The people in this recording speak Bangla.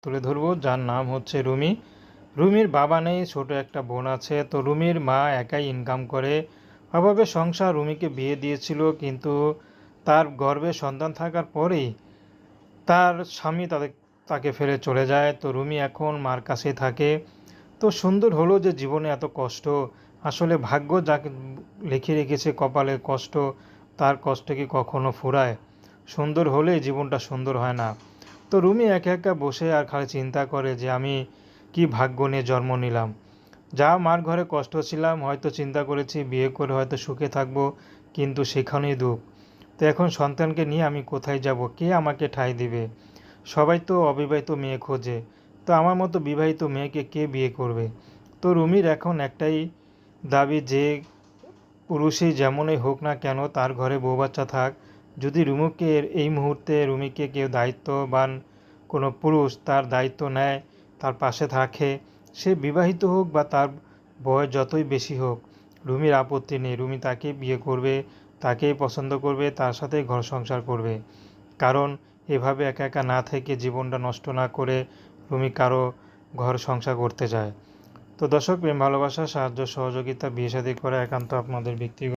তুলে ধরবো, যার নাম হচ্ছে রুমি। রুমির বাবা নেই, ছোট একটা বোন আছে। তো রুমির মা একাই ইনকাম করে। অভাবে সংসার, রুমিকে বিয়ে দিয়েছিল, কিন্তু তার গর্ভে সন্তান থাকার পরেই তার স্বামী তাকে ফেলে চলে যায়। তো রুমি এখন মার কাছেই থাকে। তো সুন্দর হলো যে জীবনে এত কষ্ট, আসলে ভাগ্য যাকে লিখে রেখেছে কপালে কষ্ট, তার কষ্ট কি কখনো ফুরায়? সুন্দর হলে জীবনটা সুন্দর হয় না। তো রুমি একা একা বসে আর খালি চিন্তা করে যে আমি কি ভাগ্য নিয়ে জন্ম নিলাম। যা মার ঘরে কষ্ট ছিলাম, হয়তো চিন্তা করেছি বিয়ে করে হয়তো সুখে থাকবো, কিন্তু সেখানেই দুঃখ। তো এখন সন্তানকে নিয়ে আমি কোথায় যাব, কে আমাকে ঠাঁই দিবে? সবাই তো অবিবাহিত মেয়ে খোঁজে, তো আমার মতো বিবাহিত মেয়েকে কে বিয়ে করবে? তো রুমির এখন একটাই দাবি যে পুরুষই যেমনই হোক না কেন তার ঘরে বউ বাচ্চা থাক। যদি রুমিকে এই মুহূর্তে রুমিকে কেউ দায়িত্ববান কোনো পুরুষ তার দায়িত্ব নেয়, তার পাশে থাকে, সে বিবাহিত হোক বা তার বয়স যতই বেশি হোক, রুমির আপত্তি নেই। রুমি তাকে বিয়ে করবে, তাকেই পছন্দ করবে, তার সাথেই ঘর সংসার করবে। কারণ এভাবে একা একা না থেকে, জীবনটা নষ্ট না করে রুমি কারো ঘর সংসার করতে চায়। তো দর্শক, প্রেম ভালোবাসা সাহায্য সহযোগিতা বিয়ে শাদী করা একান্ত আপনাদের ব্যক্তিগত।